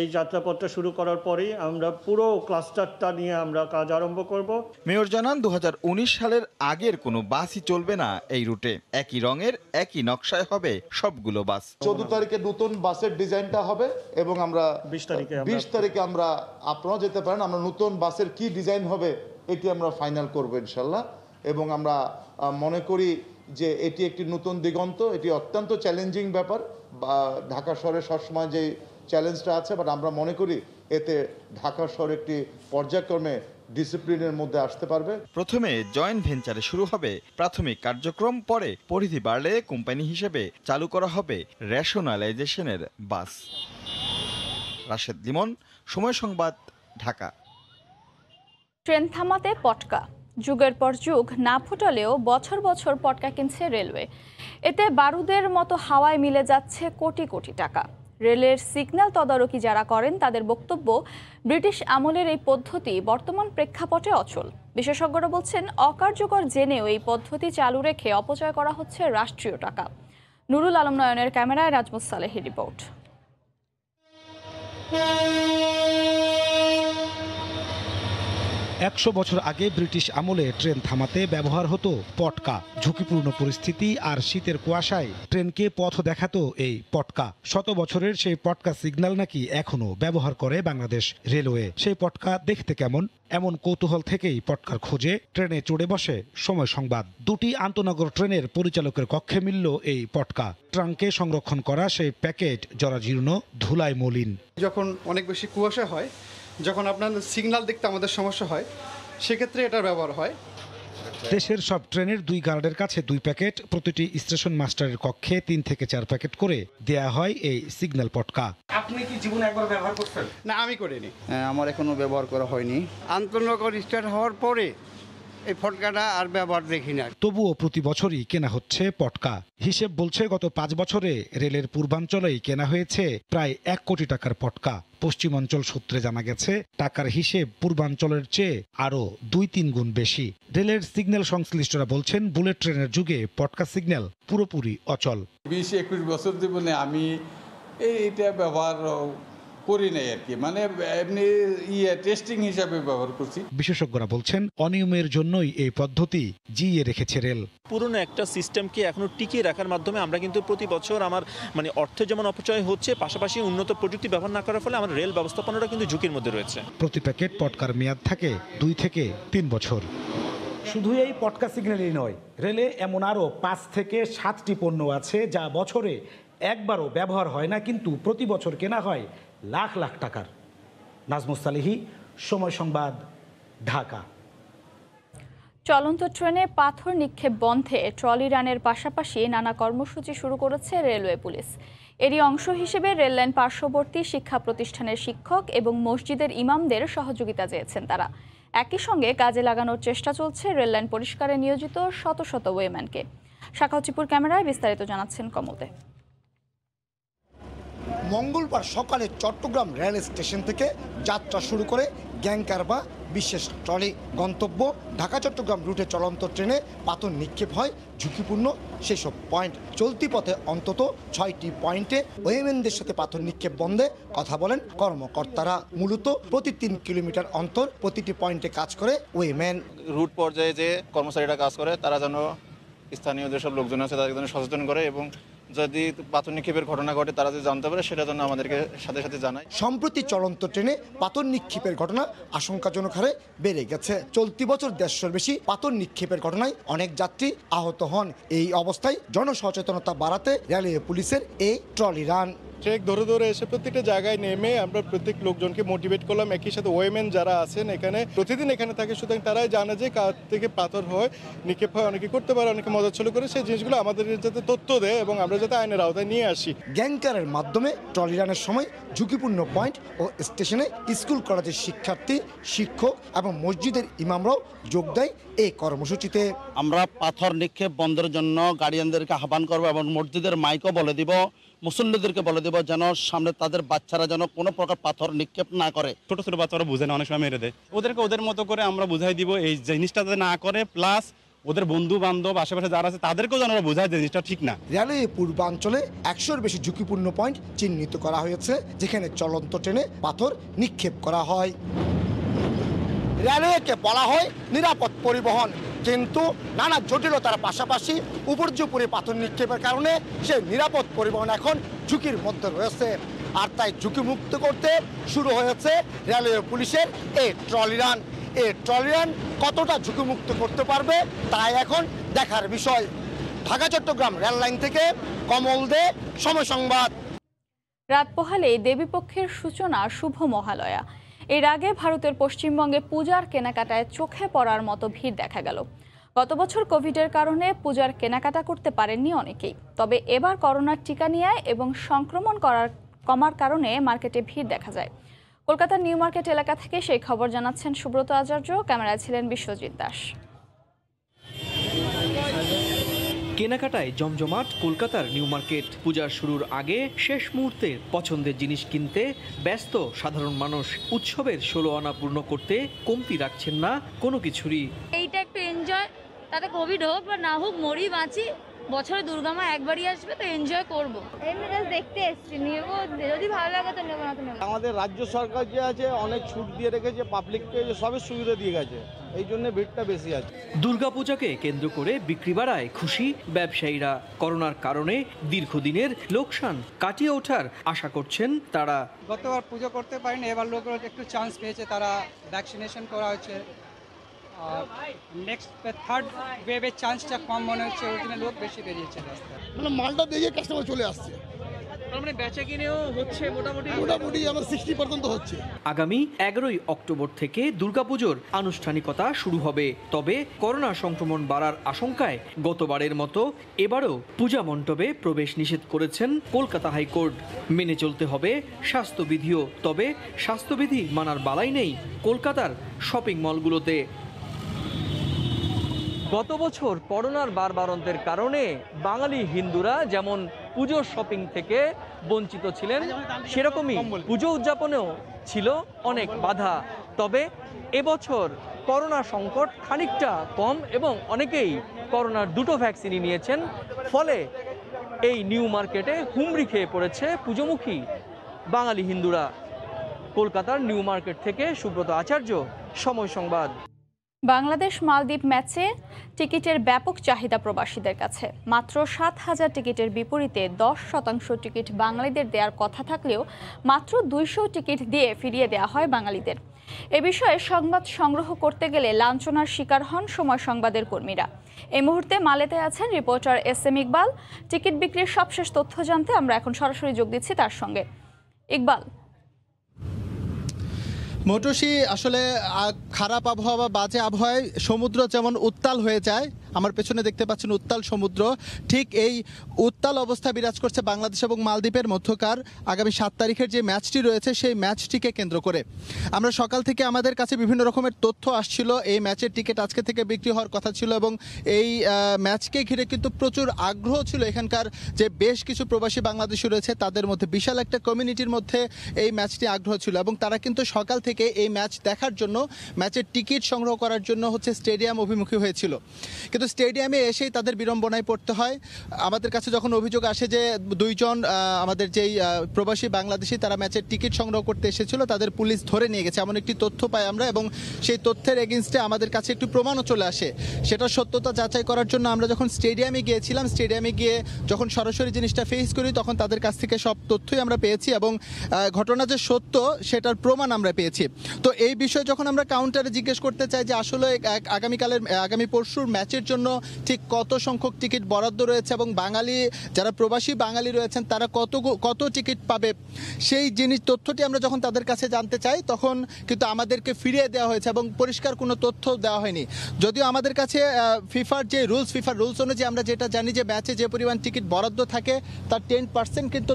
এই যাত্রাপথটা শুরু করার পরেই আমরা পুরো ক্লাস্টারটা নিয়ে আমরা কাজ আরম্ভ করব। মেয়র জানান 2019 সালের আগের কোনো বাসই চলবে না এই রুটে। একই রঙের একই নকশায় হবে সবগুলো বাস। 14 তারিখে নতুন বাসের ডিজাইনটা হবে এবং আমরা 20 তারিখে আমরা আপনারা যেতে পারেন, আমরা নতুন বাসের কি ডিজাইন হবে এটি আমরা ফাইনাল করব ইনশাল্লাহ। এবং আমরা মনে করি যে এটি একটি নতুন দিগন্ত, এটি অত্যন্ত চ্যালেঞ্জিং ব্যাপার। ঢাকা শহরে সবসময় যে চ্যালেঞ্জটা আছে, বাট আমরা মনে করি এতে ঢাকা শহর একটি পর্যায়ক্রমে ডিসিপ্লিনের মধ্যে আসতে পারবে। প্রথমে জয়েন্ট ভেঞ্চারে শুরু হবে প্রাথমিক কার্যক্রম, পরে পরিধি বাড়লে কোম্পানি হিসেবে চালু করা হবে রেশনালাইজেশনের বাস। রাশেদ লিমন, সময় সংবাদ, ঢাকা। ট্রেন থামাতে পটকা, যুগের পর যুগ না ফুটালেও বছর বছর পটকা কিনছে রেলওয়ে। এতে বারুদের মতো হাওয়ায় মিলে যাচ্ছে কোটি কোটি টাকা। রেলের সিগন্যাল তদারকি যারা করেন তাদের বক্তব্য, ব্রিটিশ আমলের এই পদ্ধতি বর্তমান প্রেক্ষাপটে অচল। বিশেষজ্ঞরা বলছেন, অকার্যকর জেনেও এই পদ্ধতি চালু রেখে অপচয় করা হচ্ছে রাষ্ট্রীয় টাকা। নুরুল আলম নয়নের ক্যামেরায় রাজমুস সালেহের রিপোর্ট। 100 বছর আগে ব্রিটিশ আমলে ট্রেন থামাতে ব্যবহার হতো পটকা। ঝুঁকিপূর্ণ পরিস্থিতি আর শীতের কুয়াশায় ট্রেনকে পথ দেখাতো এই পটকা। 100 বছরের সেই পটকা সিগন্যাল নাকি এখনো ব্যবহার করে বাংলাদেশ রেলওয়ে। সেই পটকা দেখতে কেমন, এমন কৌতূহল থেকেই পটকার খোঁজে ট্রেনে চড়ে বসে সময় সংবাদ। দুটি আন্তনগর ট্রেনের পরিচালকের কক্ষে মিলল এই পটকা। ট্রাঙ্কে সংরক্ষণ করা সেই প্যাকেট জরাজীর্ণ, ধুলায় মলিন। যখন অনেক বেশি কুয়াশা হয়, যখন আপনার সিগন্যাল দেখতে আমাদের সমস্যা হয়, সেক্ষেত্রে এটার ব্যবহার হয়। দেশের সব ট্রেনের 2 গার্ডের কাছে 2 প্যাকেট, প্রতিটি স্টেশন মাস্টারের কক্ষে 3 থেকে 4 প্যাকেট করে দেয়া হয় এই সিগন্যাল পটকা। আপনি কি জীবনে একবার ব্যবহার করছেন? না, আমি করিনি। আমার এখনো ব্যবহার করা হয়নি। আন্তনগর স্টার্ট হওয়ার পরে এই পটকাটা আর ব্যবহার দেখি না। তবুও প্রতি বছরই কেনা হচ্ছে পটকা। হিসেব বলছে গত 5 বছরে রেলের পূর্বাঞ্চলেই কেনা হয়েছে প্রায় 1 কোটি টাকার পটকা। পশ্চিমাঞ্চল সূত্রে জানা গেছে, টাকার হিসেব পূর্বাঞ্চলের চেয়ে আরও 2-3 গুণ বেশি। রেলের সিগন্যাল সংশ্লিষ্টরা বলছেন, বুলেট ট্রেনের যুগে পটকা সিগন্যাল পুরোপুরি অচল। 20-21 বছর জীবনে আমি এইটা ব্যবহার করি নাই আর কি, মানে এমনি টেস্টিং হিসাবে ব্যবহার করছি। বিশেষজ্ঞরা বলছেন, অনিয়মের জন্যই এই পদ্ধতি জিইয়ে রেখেছে রেল। পুরনো একটা সিস্টেমকে এখনো টিকিয়ে রাখার মাধ্যমে আমরা কিন্তু প্রতি বছর অর্থের যেমন অপচয় হচ্ছে, পাশাপাশি উন্নত প্রযুক্তি ব্যবহার না করার ফলে আমার রেল ব্যবস্থাপনাটা কিন্তু ঝুঁকির মধ্যে রয়েছে। প্রতি প্যাকেট পটকার মেয়াদ থাকে 2 থেকে 3 বছর। শুধু এই পটকা সিগন্যালই নয়, রেলে এমন আরও 5 থেকে 7টি পণ্য আছে যা বছরে একবারও ব্যবহার হয় না, কিন্তু প্রতি বছর কেনা হয় লাখ লাখ টাকার। নাজমুস সালেহী, সময় সংবাদ, ঢাকা। চলন্ত ট্রেনে পাথর নিক্ষেপ বন্ধে ট্রলি রানের পাশাপাশি নানা কর্মসূচি শুরু করেছে রেলওয়ে পুলিশ। এরই অংশ হিসেবে রেললাইন পার্শ্ববর্তী শিক্ষা প্রতিষ্ঠানের শিক্ষক এবং মসজিদের ইমামদের সহযোগিতা চেয়েছেন তারা। একই সঙ্গে কাজে লাগানোর চেষ্টা চলছে রেললাইন পরিষ্কারে নিয়োজিত শত শত ওয়েম্যানকে। শাখাউচিপুর ক্যামেরায় বিস্তারিত জানাচ্ছেন কমতে। মঙ্গলবার সকালে চট্টগ্রাম রেল স্টেশন থেকে যাত্রা শুরু করে গ্যাংকার বা বিশেষ ট্রলি। গন্তব্য ঢাকা চট্টগ্রাম রুটে চলন্ত ট্রেনে পাথর নিক্ষেপ হয় ঝুঁকিপূর্ণ সেসব পয়েন্ট। চলতি পথে অন্তত 6টি পয়েন্টে ওয়েমেনদের সাথে পাথর নিক্ষেপ বন্ধে কথা বলেন কর্মকর্তারা। মূলত প্রতি 3 কিলোমিটার অন্তর প্রতিটি পয়েন্টে কাজ করে ওয়েমেন। রুট পর্যায়ে যে কর্মচারীরা কাজ করে তারা যেন স্থানীয় যেসব লোকজন আছে তাদেরকে যেন সচেতন করে এবং যদি পাথর নিক্ষেপের ঘটনা ঘটে তারা যদি জানতে পারে সেটা জন্য আমাদেরকে সাথে সাথে জানায়। সম্প্রতি চলন্ত ট্রেনে পাথর নিক্ষেপের ঘটনা আশঙ্কাজনক হারে বেড়ে গেছে। চলতি বছর 150-র বেশি পাথর নিক্ষেপের ঘটনায় অনেক যাত্রী আহত হন। এই অবস্থায় জনসচেতনতা বাড়াতে রেলওয়ে পুলিশের এই ট্রলি রান। ট্রেক ধরে ধরে এসে প্রত্যেকটা জায়গায় নেমে আমরা প্রত্যেক লোকজনকে মোটিভেট করলাম। একই সাথে ওয়েমেন যারা আছেন এখানে প্রতিদিন এখানে থাকে, সুতরাং তারাই জানে যে কার থেকে পাথর হয়, নিক্ষেপ হয়, অনেকে করতে পারে, অনেকে মজা চলে করে, সেই জিনিসগুলো আমাদের যাতে তথ্য দেয় এবং আমরা যাতে আইনের আওতায় নিয়ে আসি। গ্যাংকারের মাধ্যমে ট্রলি রানের সময় ঝুঁকিপূর্ণ পয়েন্ট ও স্টেশনে স্কুল কলেজের শিক্ষার্থী, শিক্ষক এবং মসজিদের ইমামরাও যোগ দেয় এই কর্মসূচিতে। আমরা পাথর নিক্ষেপ বন্ধের জন্য গার্ডিয়ানদেরকে আহ্বান করবো এবং মসজিদের মাইকও বলে দিব মুসল্লিদেরকে বলে দেবো যেন সামনে তাদের বাচ্চারা যেন কোনো প্রকার পাথর নিক্ষেপ না করে। ছোট ছোট বাচ্চারা বুঝে না, অনেক সময় মেরে দেয়। ওদেরকে ওদের মতো করে আমরা বুঝাই দিব এই জিনিসটা যাতে না করে, প্লাস ওদের বন্ধু বান্ধব আশেপাশে যারা আছে তাদেরকেও যেন ওরা বোঝায় যে জিনিসটা ঠিক না। রেলওয়ে পূর্বাঞ্চলে 100-এর বেশি ঝুঁকিপূর্ণ পয়েন্ট চিহ্নিত করা হয়েছে, যেখানে চলন্ত ট্রেনে পাথর নিক্ষেপ করা হয়। রেলওয়েকে বলা হয় নিরাপদ পরিবহন, কিন্তু নানা জটিলতার পাশাপাশি উপর্যুপরি পাথর নিক্ষেপের কারণে সেই নিরাপদ পরিবহন এখন ঝুঁকির মধ্যে রয়েছে। আর তাই ঝুঁকিমুক্ত করতে শুরু হয়েছে রেলওয়ে পুলিশের এই ট্রলি রান। এই ট্রলি রান কতটা ঝুঁকিমুক্ত করতে পারবে তাই এখন দেখার বিষয়। ঢাকা চট্টগ্রাম রেল লাইন থেকে কমল দে, সময় সংবাদ। রাত পোহালে দেবীপক্ষের সূচনা শুভ মহালয়া। এর আগে ভারতের পশ্চিমবঙ্গে পূজার কেনাকাটায় চোখে পড়ার মতো ভিড় দেখা গেল। গত বছর কোভিডের কারণে পূজার কেনাকাটা করতে পারেননি অনেকেই। তবে এবার করোনার টিকা নেওয়ায় এবং সংক্রমণ কমার কারণে মার্কেটে ভিড় দেখা যায়। কলকাতার নিউ মার্কেট এলাকা থেকে সেই খবর জানাচ্ছেন সুব্রত আচার্য, ক্যামেরায় ছিলেন বিশ্বজিৎ দাস। কেনাকাটায় জমজমাট কলকাতার নিউ মার্কেট। পূজার শুরুর আগে শেষ মুহূর্তে পছন্দের জিনিস কিনতে ব্যস্ত সাধারণ মানুষ। উৎসবের 16 আনা পূর্ণ করতে কমতি রাখছেন না কোনো কিছুরই। এইটা একটু এনজয়, তাতে কোভিড হোক বা না হোক, মরি বাঁচি, বছরে দুর্গামা একবারই আসবে, তো এনজয় করবো। এমনি জাস্ট দেখতে এসছি, নেবো, যদি ভালো লাগে তো নেবো, না তো নেবো। আমাদের রাজ্য সরকার যে আছে অনেক ছুট দিয়ে রেখেছে, পাবলিককে সবের সুবিধা দিয়ে গেছে, এই জন্য ভিড়টা বেশি আছে। দুর্গাপূজাকে কেন্দ্র করে বিক্রি বাড়ায় খুশি ব্যবসায়ীরা। করোনার কারণে দীর্ঘদিনের লোকসান কাটিয়ে ওঠার আশা করছেন তারা। গতবার পুজো করতে পারেনি, এবার লোকরা একটু চান্স পেয়েছে, তারা ভ্যাকসিনেশন করা হচ্ছে। নেক্সট থার্ড ওয়েভের চান্সটা কম মনে হচ্ছে, ওই জন্য লোক বেশি বেরিয়েছে রাস্তায়। মানে মালটা দেখে কাস্টমার চলে আসছে, মানে বেচা কিনেও হচ্ছে মোটামুটি আমার 60% হচ্ছে। আগামী 11ই অক্টোবর থেকে দুর্গাপুজোর আনুষ্ঠানিকতা শুরু হবে। তবে করোনা সংক্রমণ বাড়ার আশঙ্কায় গতবারের মতো এবারও পূজা মণ্ডপে প্রবেশ নিষেধ করেছেন কলকাতা হাইকোর্ট। মেনে চলতে হবে স্বাস্থ্যবিধিও। তবে স্বাস্থ্যবিধি মানার বালাই নেই কলকাতার শপিং মলগুলোতে। গত বছর করোনার বাড়বাড়ন্তের কারণে বাঙালি হিন্দুরা যেমন পুজো শপিং থেকে বঞ্চিত ছিলেন, সেরকমই পুজো উদযাপনেও ছিল অনেক বাধা। তবে এবছর করোনা সংকট খানিকটা কম এবং অনেকেই করোনার 2টো ভ্যাকসিনই নিয়েছেন। ফলে এই নিউ মার্কেটে হুমড়ি খেয়ে পড়েছে পুজোমুখী বাঙালি হিন্দুরা। কলকাতার নিউ মার্কেট থেকে সুব্রত আচার্য, সময় সংবাদ। বাংলাদেশ মালদ্বীপ ম্যাচে টিকিটের ব্যাপক চাহিদা প্রবাসীদের কাছে। মাত্র 7,000 টিকিটের বিপরীতে 10% টিকিট বাঙালিদের দেওয়ার কথা থাকলেও মাত্র 200 টিকিট দিয়ে ফিরিয়ে দেওয়া হয় বাঙালিদের। এ বিষয়ে সংবাদ সংগ্রহ করতে গেলে লাঞ্ছনার শিকার হন সময় সংবাদের কর্মীরা। এই মুহূর্তে মালেতে আছেন রিপোর্টার SM ইকবাল। টিকিট বিক্রির সবশেষ তথ্য জানতে আমরা এখন সরাসরি যোগ দিচ্ছি তার সঙ্গে। ইকবাল, মৌটুসী, আসলে খারাপ আবহাওয়া বা বাজে আবহাওয়ায় সমুদ্র যেমন উত্তাল হয়ে যায়, আমার পেছনে দেখতে পাচ্ছেন উত্তাল সমুদ্র, ঠিক এই উত্তাল অবস্থা বিরাজ করছে বাংলাদেশ এবং মালদ্বীপের মধ্যকার আগামী 7 তারিখের যে ম্যাচটি রয়েছে সেই ম্যাচটিকে কেন্দ্র করে। আমরা সকাল থেকে আমাদের কাছে বিভিন্ন রকমের তথ্য আসছিল। এই ম্যাচের টিকিট আজকে থেকে বিক্রি হওয়ার কথা ছিল এবং এই ম্যাচকে ঘিরে কিন্তু প্রচুর আগ্রহ ছিল। এখানকার যে বেশ কিছু প্রবাসী বাংলাদেশি রয়েছে তাদের মধ্যে বিশাল একটা কমিউনিটির মধ্যে এই ম্যাচটি আগ্রহ ছিল এবং তারা কিন্তু সকাল থেকে এই ম্যাচ দেখার জন্য, ম্যাচের টিকিট সংগ্রহ করার জন্য স্টেডিয়াম অভিমুখী হয়েছিল। কিন্তু স্টেডিয়ামে এসেই তাদের বিড়ম্বনায় পড়তে হয়। আমাদের কাছে যখন অভিযোগ আসে যে 2 জন আমাদের যেই প্রবাসী বাংলাদেশি তারা ম্যাচের টিকিট সংগ্রহ করতে এসেছিল, তাদের পুলিশ ধরে নিয়ে গেছে, এমন একটি তথ্য পাই আমরা এবং সেই তথ্যের এগেইনস্টে আমাদের কাছে একটু প্রমাণও চলে আসে। সেটা সত্যতা যাচাই করার জন্য আমরা যখন স্টেডিয়ামে গিয়েছিলাম, স্টেডিয়ামে গিয়ে যখন সরাসরি জিনিসটা ফেস করি তখন তাদের কাছ থেকে সব তথ্যই আমরা পেয়েছি এবং ঘটনা যে সত্য সেটার প্রমাণ আমরা পেয়েছি। তো এই বিষয়ে যখন আমরা কাউন্টারে জিজ্ঞেস করতে চাই যে আসলে আগামী পরশুর ম্যাচের জন্য ঠিক কত সংখ্যক টিকিট বরাদ্দ রয়েছে এবং বাঙালি যারা প্রবাসী বাঙালি রয়েছেন তারা কত টিকিট পাবে, সেই তথ্যটি আমরা যখন তাদের কাছে জানতে চাই তখন কিন্তু আমাদেরকে ফিরিয়ে দেওয়া হয়েছে এবং পরিষ্কার কোনো তথ্য দেওয়া হয়নি। যদিও আমাদের কাছে ফিফার রুলস অনুযায়ী আমরা যেটা জানি যে ম্যাচে যে পরিমাণ টিকিট বরাদ্দ থাকে তার 10% কিন্তু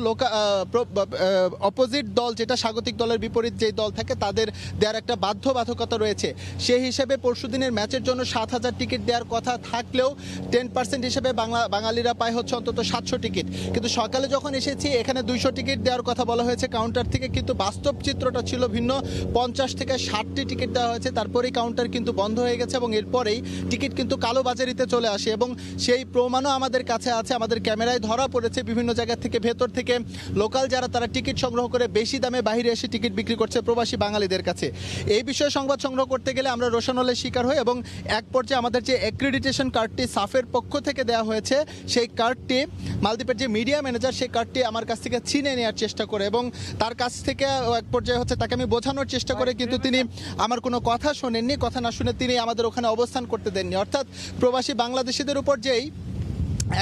অপোজিট দল, যেটা স্বাগতিক দলের বিপরীত যে দল থাকে, তাদের দেওয়ার একটা বাধ্যবাধকতা রয়েছে। সেই হিসেবে পরশুদিনের ম্যাচের জন্য 7,000 টিকিট দেওয়ার কথা থাকলেও 10% হিসেবে বাঙালিরা পায় হচ্ছে অন্তত 700 টিকিট। কিন্তু সকালে যখন এসেছি এখানে 200 টিকিট দেওয়ার কথা বলা হয়েছে কাউন্টার থেকে, কিন্তু বাস্তব চিত্রটা ছিল ভিন্ন। 50 থেকে 60টি টিকিট দেওয়া হয়েছে, তারপরেই কাউন্টার কিন্তু বন্ধ হয়ে গেছে এবং এরপরেই টিকিট কিন্তু কালোবাজারিতে চলে আসে এবং সেই প্রমাণও আমাদের কাছে আছে, আমাদের ক্যামেরায় ধরা পড়েছে। বিভিন্ন জায়গা থেকে ভেতর থেকে লোকাল যারা তারা টিকিট সংগ্রহ করে বেশি দামে বাইরে এসে টিকিট বিক্রি করছে প্রবাসী বাঙালিদের কাছে। এই বিষয়ে সংবাদ সংগ্রহ করতে গেলে আমরা রোশানলের শিকার হই এবং এক পর্যায়ে আমাদের যে অ্যাক্রিডিটেশন কার্ডটি সাফের পক্ষ থেকে দেওয়া হয়েছে সেই কার্ডটি মালদ্বীপের যে মিডিয়া ম্যানেজার সেই কার্ডটি আমার কাছ থেকে ছিনে নেওয়ার চেষ্টা করে এবং তার কাছ থেকে এক পর্যায়ে হচ্ছে তাকে আমি বোঝানোর চেষ্টা করে, কিন্তু তিনি আমার কোনো কথা শোনেননি। কথা না শুনে তিনি আমাদের ওখানে অবস্থান করতে দেননি। অর্থাৎ প্রবাসী বাংলাদেশিদের উপর যেই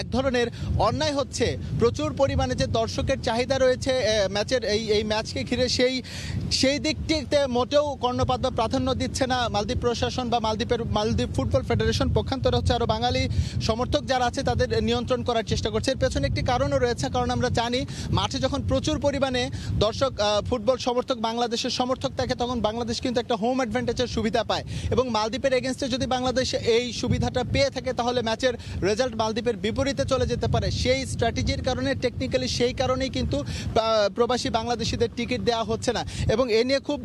এক ধরনের অন্যায় হচ্ছে, প্রচুর পরিমাণে যে দর্শকের চাহিদা রয়েছে ম্যাচের এই ম্যাচকে ঘিরে সেই দিকটিতে মোটেও কর্ণপাত বা প্রাধান্য দিচ্ছে না মালদ্বীপ প্রশাসন বা মালদ্বীপ ফুটবল ফেডারেশন। পক্ষান্তরে হচ্ছে আরও বাঙালি সমর্থক যারা আছে তাদের নিয়ন্ত্রণ করার চেষ্টা করছে। এর পেছনে একটি কারণও রয়েছে, কারণ আমরা জানি মাঠে যখন প্রচুর পরিমাণে দর্শক ফুটবল সমর্থক বাংলাদেশের সমর্থক থাকে তখন বাংলাদেশ কিন্তু একটা হোম অ্যাডভান্টেজের সুবিধা পায় এবং মালদ্বীপের এগেনস্টে যদি বাংলাদেশ এই সুবিধাটা পেয়ে থাকে তাহলে ম্যাচের রেজাল্ট মালদ্বীপের বিপরীতে চলে যেতে পারে। সেই স্ট্র্যাটেজির কারণে টেকনিক্যালি সেই কারণেই কিন্তু প্রবাসী বাংলাদেশিদের টিকিট দেওয়া হচ্ছে না এবং এ নিয়ে খুব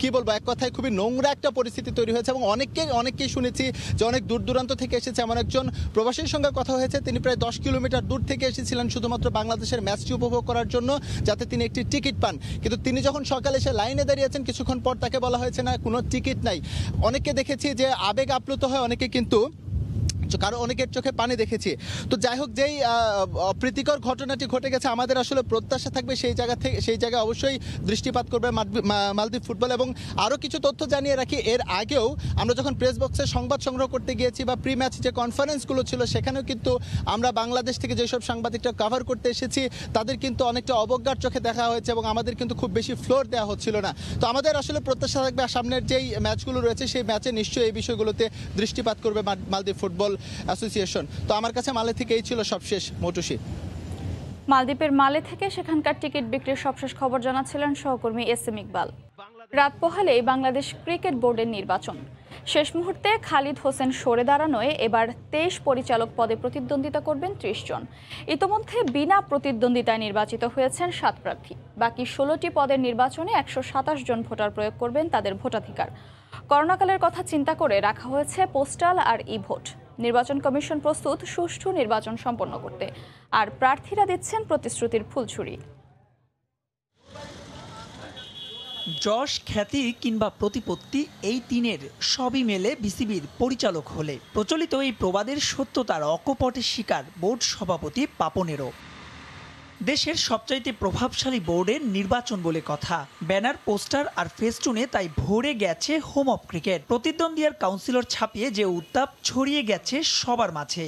কি বলবো, এক কথায় খুবই নোংরা একটা পরিস্থিতি তৈরি হয়েছে এবং অনেককেই শুনেছি যে অনেক দূর দূরান্ত থেকে এসেছে। এমন একজন প্রবাসীর সঙ্গে কথা হয়েছে, তিনি প্রায় 10 কিলোমিটার দূর থেকে এসেছিলেন শুধুমাত্র বাংলাদেশের ম্যাচটি উপভোগ করার জন্য যাতে তিনি একটি টিকিট পান। কিন্তু তিনি যখন সকালে এসে লাইনে দাঁড়িয়েছেন কিছুক্ষণ পর তাকে বলা হয়েছে না কোনো টিকিট নাই। অনেককে দেখেছি যে আবেগ আপ্লুত হয়, অনেকে কিন্তু কারো অনেকের চোখে পানি দেখেছি। তো যাই হোক, যেই অপ্রীতিকর ঘটনাটি ঘটে গেছে আমাদের আসলে প্রত্যাশা থাকবে সেই জায়গায় অবশ্যই দৃষ্টিপাত করবে মালদ্বীপ ফুটবল। এবং আরও কিছু তথ্য জানিয়ে রাখি, এর আগেও আমরা যখন প্রেস বক্সে সংবাদ সংগ্রহ করতে গিয়েছি বা প্রি ম্যাচ যে কনফারেন্সগুলো ছিল সেখানেও কিন্তু আমরা বাংলাদেশ থেকে যেসব সাংবাদিকরা কভার করতে এসেছি তাদের কিন্তু অনেকটা অবজ্ঞার চোখে দেখা হয়েছে এবং আমাদের কিন্তু খুব বেশি ফ্লোর দেওয়া হচ্ছিল না। তো আমাদের আসলে প্রত্যাশা থাকবে সামনের যেই ম্যাচগুলো রয়েছে সেই ম্যাচে নিশ্চয়ই এই বিষয়গুলোতে দৃষ্টিপাত করবে মালদ্বীপ ফুটবল অ্যাসোসিয়েশন। তো আমার কাছে মালে থেকে এই ছিল সবশেষ। মৌটুসী, মালদ্বীপের মালে থেকে সেখানকার টিকিট বিক্রির সবশেষ খবর জানাচ্ছিলেন সহকর্মী এস.এম. ইকবাল। রাত পোহালেই বাংলাদেশ ক্রিকেট বোর্ডের নির্বাচন শেষ মুহূর্তে খালিদ হোসেন সরে দাঁড়ানোয় এবার 23 পরিচালক পদে প্রতিদ্বন্দ্বিতা করবেন 30 জন। ইতোমধ্যে বিনা প্রতিদ্বন্দ্বিতায় নির্বাচিত হয়েছেন 7 প্রার্থী। বাকি 16টি পদের নির্বাচনে 127 জন ভোটার প্রয়োগ করবেন তাদের ভোটাধিকার। করোনাকালের কথা চিন্তা করে রাখা হয়েছে পোস্টাল আর ই-ভোট। নির্বাচন কমিশন প্রস্তুত সুষ্ঠু নির্বাচন সম্পন্ন করতে, আর প্রার্থীরা দিচ্ছেন প্রতিশ্রুতির ফুলছুরি। যশ, খ্যাতি কিংবা প্রতিপত্তি এই তিনের সবই মেলে বিসিবির পরিচালক হলে। প্রচলিত এই প্রবাদের সত্যতার অকপটে শিকার বোর্ড সভাপতি পাপনেরও। দেশের সবচাইতে প্রভাবশালী বোর্ডের নির্বাচন বলে কথা, ব্যানার, পোস্টার আর ফেস্টুনে তাই ভরে গেছে হোম অফ ক্রিকেট। প্রতিদ্বন্দ্বী আর কাউন্সিলর ছাপিয়ে যে উত্তাপ ছড়িয়ে গেছে সবার মাঝে।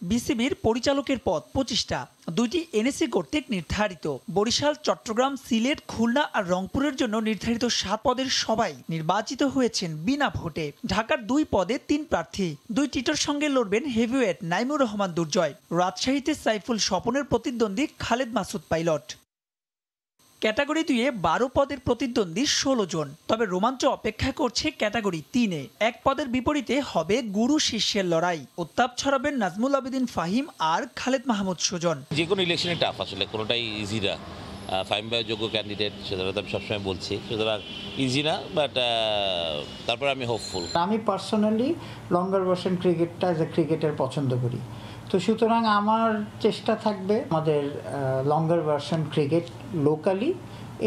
বিসিবির পরিচালকের পদ 25টা, 2টি এনএসি কর্তৃক নির্ধারিত। বরিশাল, চট্টগ্রাম, সিলেট, খুলনা আর রংপুরের জন্য নির্ধারিত 7 পদের সবাই নির্বাচিত হয়েছেন বিনা ভোটে। ঢাকার 2 পদে 3 প্রার্থী, 2 টিটোর সঙ্গে লড়বেন হেভিওয়েট নাইমুর রহমান দুর্জয়। রাজশাহীতে সাইফুল স্বপনের প্রতিদ্বন্দ্বী খালেদ মাসুদ পাইলট। ক্যাটাগরি 2-এ 12 পদের প্রতিদ্বন্দ্বী 16 জন। তবে রোমাঞ্চ অপেক্ষা করছে ক্যাটাগরি 3-এ। 1 পদের বিপরীতে হবে গুরু শিষ্যের লড়াই। উত্তাপ ছড়াবেন নাজমুল আবেদিন ফাহিম আর খালেদ মাহমুদ সুজন। যে কোনো ইলেকশনে টাফ, আসলে কোনোটাই ইজি না। ফাহিম ভাই যোগ্য ক্যান্ডিডেট, সেটা তো আমি সবসময় বলছি, সুতরাং ইজি না, বাট তারপর আমি হোপফুল। আমি পার্সোনালি লঙ্গার ভার্সন ক্রিকেটটা অ্যাজ এ ক্রিকেটার পছন্দ করি, তো সুতরাং আমার চেষ্টা থাকবে আমাদের লঙ্গার ভার্সন ক্রিকেট লোকালি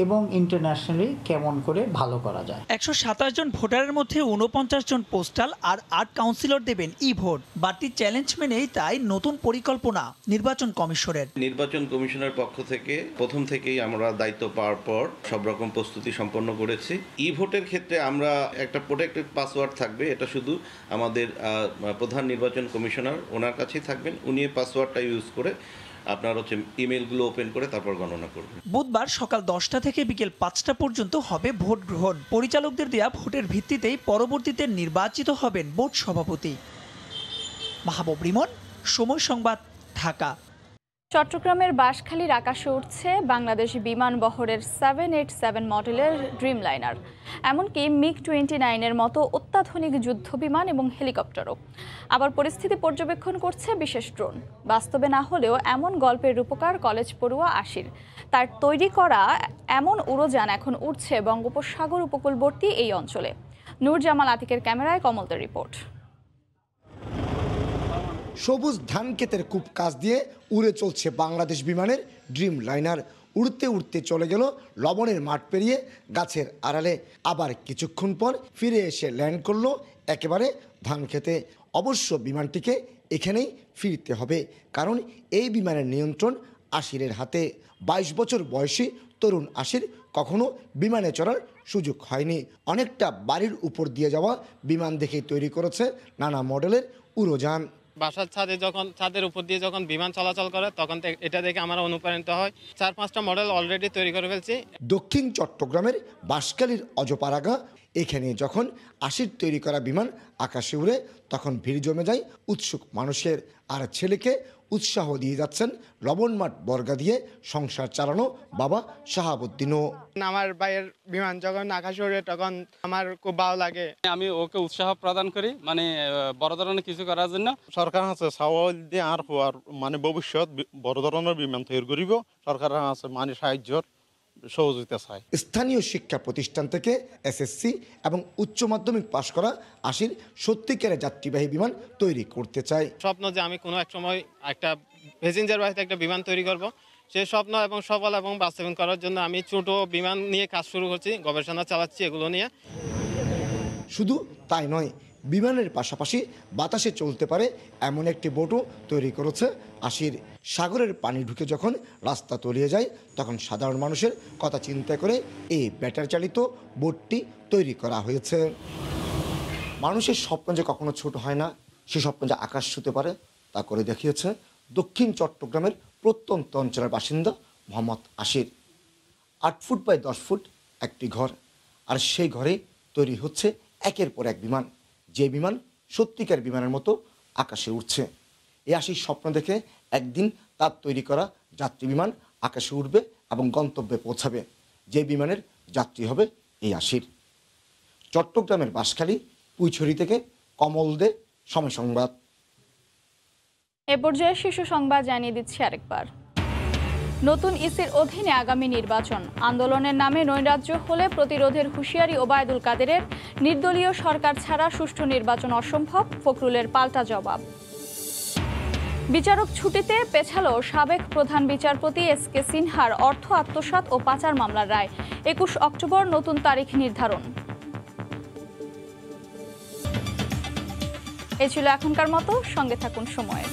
এবং ইন্টারন্যাশনালি কেমন করে ভালো করা যায়। 127 জন ভোটারের মধ্যে 49 জন পোস্টাল আর 8 কাউন্সিলর দেবেন ই ভোট। বাড়তি চ্যালেঞ্জ মেনেই তাই নতুন পরিকল্পনা নির্বাচন কমিশনের। নির্বাচন কমিশনের পক্ষ থেকে প্রথম থেকেই আমরা দায়িত্ব পাওয়ার পর সব রকম প্রস্তুতি সম্পন্ন করেছি। ই ভোটের ক্ষেত্রে আমরা একটা প্রোটেক্টেড পাসওয়ার্ড থাকবে, এটা শুধু আমাদের প্রধান নির্বাচন কমিশনার ওনার কাছেই থাকবেন। উনি এই পাসওয়ার্ডটা ইউজ করে আপনার ইমেলগুলো ওপেন করে তারপর গণনা করবেন। বুধবার সকাল 10টা থেকে বিকেল 5টা পর্যন্ত হবে ভোট গ্রহণ। পরিচালকদের দেয়া ভোটের ভিত্তিতেই পরবর্তীতে নির্বাচিত হবেন বোর্ড সভাপতি। মাহবুব রিমন, সময় সংবাদ, ঢাকা। চট্টগ্রামের বাঁশখালীর আকাশে উঠছে বাংলাদেশ বিমান বহরের 787 মডেলের ড্রিমলাইনার, এমনকি MiG-29 মতো অত্যাধুনিক যুদ্ধ বিমান এবং হেলিকপ্টারও। আবার পরিস্থিতি পর্যবেক্ষণ করছে বিশেষ ড্রোন। বাস্তবে না হলেও এমন গল্পের রূপকার কলেজ পড়ুয়া আশির। তার তৈরি করা এমন উড়োযান এখন উড়ছে বঙ্গোপসাগর উপকূলবর্তী এই অঞ্চলে। নূর জামাল আতিকের ক্যামেরায় কমলদের রিপোর্ট। সবুজ ধান ক্ষেতের কূপ কাজ দিয়ে উড়ে চলছে বাংলাদেশ বিমানের ড্রিম লাইনার। উড়তে উড়তে চলে গেল লবণের মাঠ পেরিয়ে গাছের আড়ালে, আবার কিছুক্ষণ পর ফিরে এসে ল্যান্ড করলো একেবারে ধান খেতে। অবশ্য বিমানটিকে এখানেই ফিরতে হবে, কারণ এই বিমানের নিয়ন্ত্রণ আশিরের হাতে। 22 বছর বয়সী তরুণ আশির কখনো বিমানে চড়ার সুযোগ হয়নি। অনেকটা বাড়ির উপর দিয়ে যাওয়া বিমান দেখে তৈরি করেছে নানা মডেলের উড়োযান। বাসার ছাদের উপর দিয়ে যখন বিমান চলাচল করে তখন এটা দেখে আমরা অনুপ্রাণিত হয়। 4-5টা মডেল অলরেডি তৈরি করে ফেলছি। দক্ষিণ চট্টগ্রামের বাঁশখালীর অজপাড়াগা, এখানে যখন আশির তৈরি করা বিমান আকাশে উড়ে তখন ভিড় জমে যায় উৎসুক মানুষের। আর ছেলেকে উৎসাহ দিয়ে যাচ্ছেন লবণমাঠ বর্গা দিয়ে সংসার চালানো বাবা শাহাবুদ্দিনও। আমার ভাইয়ের বিমান যখন আকাশে ওড়ে তখন আমার খুব ভালো লাগে। আমি ওকে উৎসাহ প্রদান করি, মানে বড় ধরনের কিছু করার জন্য। সরকার আছে সাওয়াল দিয়ে আর হওয়ার মানে ভবিষ্যৎ বড় ধরনের বিমান তৈরি করিব। সরকার আছে মানে সাহায্যর সহযোগিতা চাই। স্থানীয় শিক্ষা প্রতিষ্ঠান থেকে এসএসসি এবং উচ্চ মাধ্যমিক পাশ করা আশির সত্যিকারের যাত্রীবাহী বিমান তৈরি করতে চায়। স্বপ্ন যে আমি কোনো এক সময় একটা প্যাসেঞ্জার বাহিতে একটা বিমান তৈরি করব, সেই স্বপ্ন এবং সফল এবং বাস্তবায়ন করার জন্য আমি ছোট বিমান নিয়ে কাজ শুরু করছি, গবেষণা চালাচ্ছি এগুলো নিয়ে। শুধু তাই নয়, বিমানের পাশাপাশি বাতাসে চলতে পারে এমন একটি বোটও তৈরি করেছে আশির। সাগরের পানি ঢুকে যখন রাস্তা তলিয়ে যায় তখন সাধারণ মানুষের কথা চিন্তা করে এই ব্যাটারি চালিত বোটটি তৈরি করা হয়েছে। মানুষের স্বপ্ন যে কখনো ছোট হয় না, সে স্বপ্ন যে আকাশ ছুঁতে পারে তা করে দেখিয়েছে দক্ষিণ চট্টগ্রামের প্রত্যন্ত অঞ্চলের বাসিন্দা মোহাম্মদ আশির। 8 ফুট বাই 10 ফুট একটি ঘর, আর সেই ঘরে তৈরি হচ্ছে একের পর এক বিমান, যে বিমান সত্যিকার বিমানের মতো আকাশে উঠছে। এই আশির স্বপ্ন দেখে একদিন তার তৈরি করা যাত্রী বিমান আকাশে উঠবে এবং গন্তব্যে পৌঁছাবে, যে বিমানের যাত্রী হবে এই আশির। চট্টগ্রামের বাঁশখালী পুইছড়ি থেকে কমল দে, সময় সংবাদ। এ পর্যায়ে শীর্ষ সংবাদ জানিয়ে দিচ্ছি আরেকবার। নতুন ইসির অধীনে আগামী নির্বাচন, আন্দোলনের নামে নৈরাজ্য হলে প্রতিরোধের হুঁশিয়ারি ওবায়দুল কাদেরের। নির্দলীয় সরকার ছাড়া সুষ্ঠু নির্বাচন অসম্ভব, ফখরুলের পাল্টা জবাব। বিচারক ছুটিতে পেছালো সাবেক প্রধান বিচারপতি এসকে সিনহার অর্থ আত্মসাৎ ও পাচার মামলার রায়। 21 অক্টোবর নতুন তারিখ নির্ধারণ। এ ছিল এখনকার মতো, সঙ্গে থাকুন সময়ের।